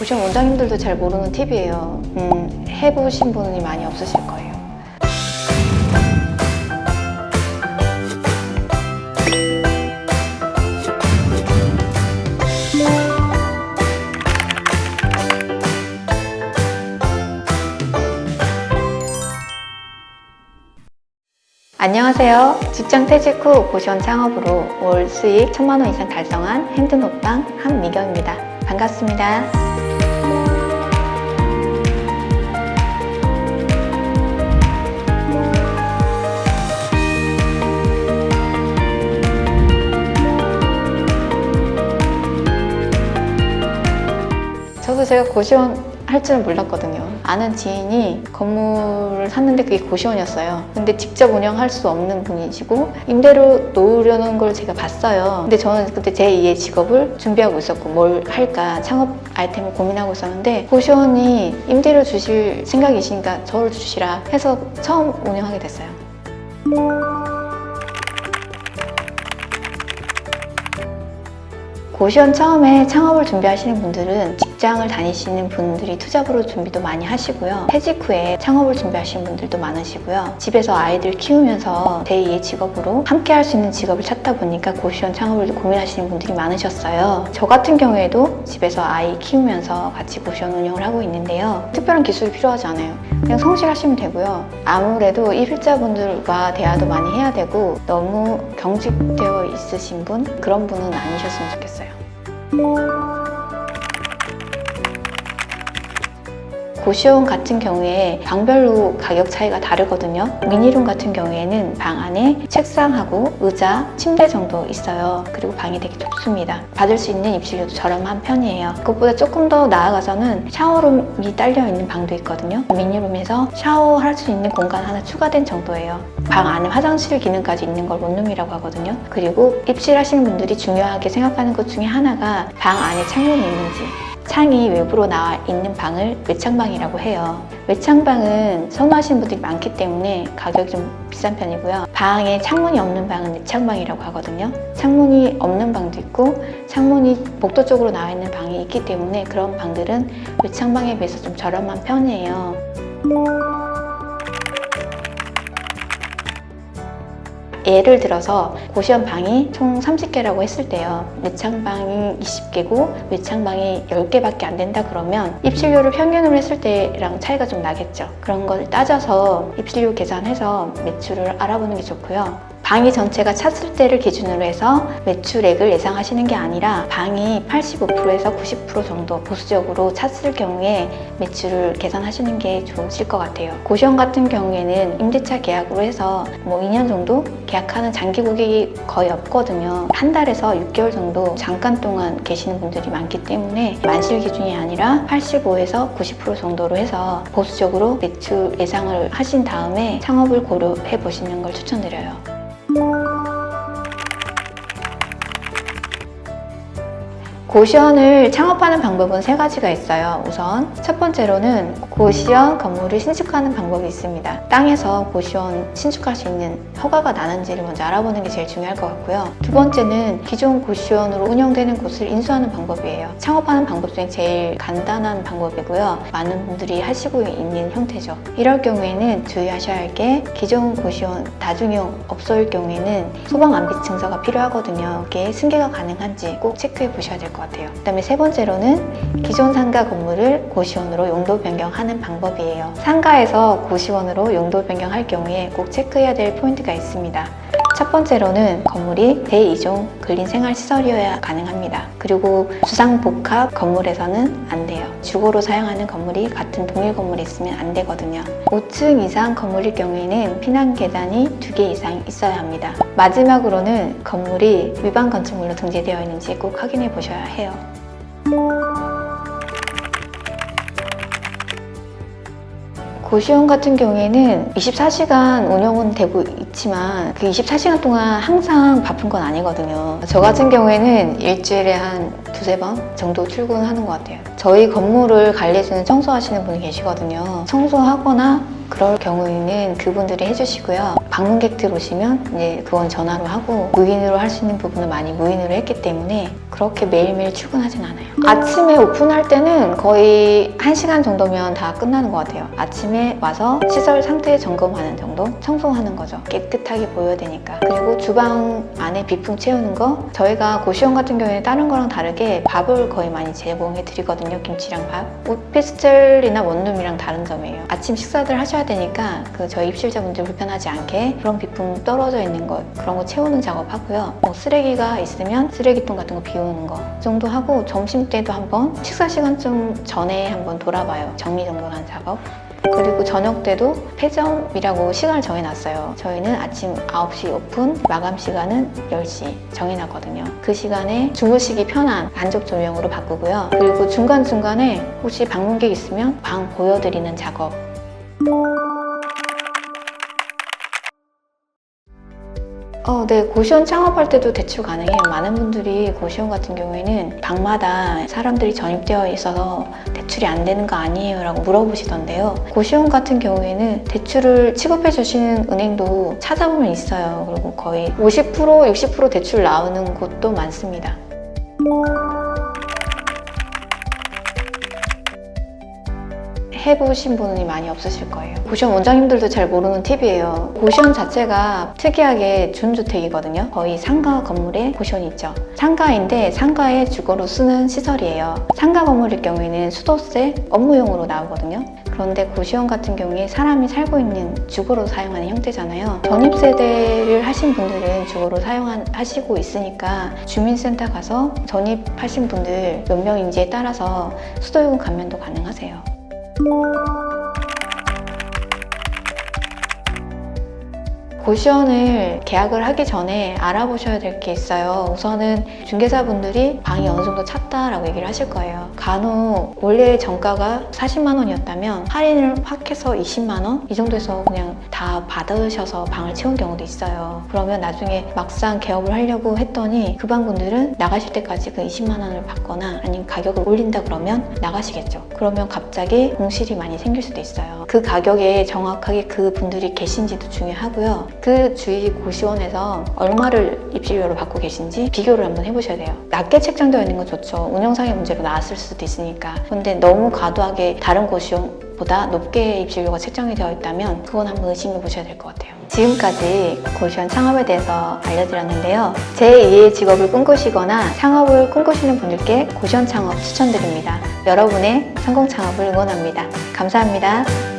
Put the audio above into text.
고시원 원장님들도 잘 모르는 팁이에요. 해보신 분이 많이 없으실 거예요. 안녕하세요. 직장 퇴직 후 고시원 창업으로 월 수익 1000만 원 이상 달성한 힘든 호빵 한미경입니다. 반갑습니다. 저도 제가 고시원 할 줄은 몰랐거든요. 아는 지인이 건물을 샀는데 그게 고시원이었어요. 근데 직접 운영할 수 없는 분이시고 임대로 놓으려는 걸 제가 봤어요. 근데 저는 그때 제2의 직업을 준비하고 있었고 뭘 할까 창업 아이템을 고민하고 있었는데 고시원이 임대로 주실 생각이시니까 저를 주시라 해서 처음 운영하게 됐어요. 고시원 처음에 창업을 준비하시는 분들은 직장을 다니시는 분들이 투잡으로 준비도 많이 하시고요. 퇴직 후에 창업을 준비하시는 분들도 많으시고요. 집에서 아이들 키우면서 제2의 직업으로 함께 할 수 있는 직업을 찾다 보니까 고시원 창업을 고민하시는 분들이 많으셨어요. 저 같은 경우에도 집에서 아이 키우면서 같이 고시원 운영을 하고 있는데요. 특별한 기술이 필요하지 않아요. 그냥 성실하시면 되고요. 아무래도 입주자분들과 대화도 많이 해야 되고 너무 경직되어 있으신 분? 그런 분은 아니셨으면 좋겠어요. 고시원 같은 경우에 방별로 가격 차이가 다르거든요. 미니룸 같은 경우에는 방 안에 책상하고 의자, 침대 정도 있어요. 그리고 방이 되게 좁습니다. 받을 수 있는 입실료도 저렴한 편이에요. 그것보다 조금 더 나아가서는 샤워룸이 딸려 있는 방도 있거든요. 미니룸에서 샤워할 수 있는 공간 하나 추가된 정도예요. 방 안에 화장실 기능까지 있는 걸 원룸이라고 하거든요. 그리고 입실하시는 분들이 중요하게 생각하는 것 중에 하나가 방 안에 창문이 있는지, 창이 외부로 나와 있는 방을 외창방이라고 해요. 외창방은 선호하시는 분들이 많기 때문에 가격이 좀 비싼 편이고요. 방에 창문이 없는 방은 내창방이라고 하거든요. 창문이 없는 방도 있고 창문이 복도 쪽으로 나와 있는 방이 있기 때문에 그런 방들은 외창방에 비해서 좀 저렴한 편이에요. 예를 들어서 고시원 방이 총 30개라고 했을 때요. 내창방이 20개고 외창방이 10개밖에 안 된다 그러면 입실료를 평균으로 했을 때랑 차이가 좀 나겠죠. 그런 걸 따져서 입실료 계산해서 매출을 알아보는 게 좋고요. 방이 전체가 찼을 때를 기준으로 해서 매출액을 예상하시는 게 아니라 방이 85%에서 90% 정도 보수적으로 찼을 경우에 매출을 계산하시는 게 좋으실 것 같아요. 고시원 같은 경우에는 임대차 계약으로 해서 2년 정도 계약하는 장기 고객이 거의 없거든요. 한 달에서 6개월 정도 잠깐 동안 계시는 분들이 많기 때문에 만실 기준이 아니라 85에서 90% 정도로 해서 보수적으로 매출 예상을 하신 다음에 창업을 고려해 보시는 걸 추천드려요. 고시원을 창업하는 방법은 3가지가 있어요. 우선 첫 번째로는 고시원 건물을 신축하는 방법이 있습니다. 땅에서 고시원 신축할 수 있는 허가가 나는지를 먼저 알아보는 게 제일 중요할 것 같고요. 두 번째는 기존 고시원으로 운영되는 곳을 인수하는 방법이에요. 창업하는 방법 중에 제일 간단한 방법이고요. 많은 분들이 하시고 있는 형태죠. 이럴 경우에는 주의하셔야 할 게 기존 고시원 다중이용 업소일 경우에는 소방안비 증서가 필요하거든요. 이게 승계가 가능한지 꼭 체크해 보셔야 될 것 같아요. 그 다음에 세 번째로는 기존 상가 건물을 고시원으로 용도 변경하는 방법이에요. 상가에서 고시원으로 용도 변경할 경우에 꼭 체크해야 될 포인트가 있습니다. 첫 번째로는 건물이 대이종 근린생활시설이어야 가능합니다. 그리고 주상복합 건물에서는 안 돼요. 주거로 사용하는 건물이 같은 동일 건물에 있으면 안 되거든요. 5층 이상 건물일 경우에는 피난 계단이 2개 이상 있어야 합니다. 마지막으로는 건물이 위반 건축물로 등재되어 있는지 꼭 확인해 보셔야 해요. 고시원 같은 경우에는 24시간 운영은 되고 있지만 그 24시간 동안 항상 바쁜 건 아니거든요. 저 같은 경우에는 일주일에 한 2-3번 정도 출근하는 것 같아요. 저희 건물을 관리해주는 청소하시는 분이 계시거든요. 청소하거나 그럴 경우에는 그분들이 해주시고요. 방문객들 오시면 이제 그건 전화로 하고 무인으로 할 수 있는 부분은 많이 무인으로 했기 때문에 그렇게 매일매일 출근하진 않아요. 아침에 오픈할 때는 거의 1시간 정도면 다 끝나는 것 같아요. 아침에 와서 시설 상태 점검하는 정도? 청소하는 거죠. 깨끗하게 보여야 되니까. 그리고 주방 안에 비품 채우는 거, 저희가 고시원 같은 경우에는 다른 거랑 다르게 밥을 거의 많이 제공해 드리거든요. 김치랑 밥. 오피스텔이나 원룸이랑 다른 점이에요. 아침 식사들 하셔야 되니까 저희 입실자분들 불편하지 않게 그런 비품 떨어져 있는 것, 그런 거 채우는 작업하고요. 뭐 쓰레기가 있으면 쓰레기통 같은 거 비우는 거 정도 하고, 점심 때도 한번 식사 시간쯤 전에 한번 돌아봐요. 정리정돈하는 작업. 그리고 저녁 때도 폐점이라고 시간을 정해놨어요. 저희는 아침 9시 오픈, 마감 시간은 10시 정해놨거든요. 그 시간에 주무시기 편한 간접 조명으로 바꾸고요. 그리고 중간중간에 혹시 방문객 있으면 방 보여드리는 작업. 네, 고시원 창업할 때도 대출 가능해요. 많은 분들이 고시원 같은 경우에는 방마다 사람들이 전입되어 있어서 대출이 안 되는 거 아니에요? 라고 물어보시던데요. 고시원 같은 경우에는 대출을 취급해 주시는 은행도 찾아보면 있어요. 그리고 거의 50%, 60% 대출 나오는 곳도 많습니다. 해보신 분이 많이 없으실 거예요. 고시원 원장님들도 잘 모르는 팁이에요. 고시원 자체가 특이하게 준주택이거든요. 거의 상가 건물에 고시원이 있죠. 상가인데 상가에 주거로 쓰는 시설이에요. 상가 건물일 경우에는 수도세 업무용으로 나오거든요. 그런데 고시원 같은 경우에 사람이 살고 있는 주거로 사용하는 형태잖아요. 전입세대를 하신 분들은 주거로 하시고 있으니까 주민센터 가서 전입하신 분들 몇 명인지에 따라서 수도요금 감면도 가능하세요. 고시원을 계약을 하기 전에 알아보셔야 될 게 있어요. 우선은 중개사분들이 방이 어느 정도 찼다라고 얘기를 하실 거예요. 간혹 원래 정가가 40만 원이었다면 할인을 확 해서 20만 원? 이 정도에서 그냥 다 받으셔서 방을 채운 경우도 있어요. 그러면 나중에 막상 개업을 하려고 했더니 그 방분들은 나가실 때까지 그 20만 원을 받거나 아니면 가격을 올린다 그러면 나가시겠죠. 그러면 갑자기 공실이 많이 생길 수도 있어요. 그 가격에 정확하게 그 분들이 계신지도 중요하고요. 그 주위 고시원에서 얼마를 입실료로 받고 계신지 비교를 한번 해보셔야 돼요. 낮게 책정되어 있는 건 좋죠. 운영상의 문제로 나왔을 수도 있으니까. 근데 너무 과도하게 다른 고시원보다 높게 입실료가 책정이 되어 있다면 그건 한번 의심해 보셔야 될 것 같아요. 지금까지 고시원 창업에 대해서 알려드렸는데요. 제2의 직업을 꿈꾸시거나 창업을 꿈꾸시는 분들께 고시원 창업 추천드립니다. 여러분의 성공 창업을 응원합니다. 감사합니다.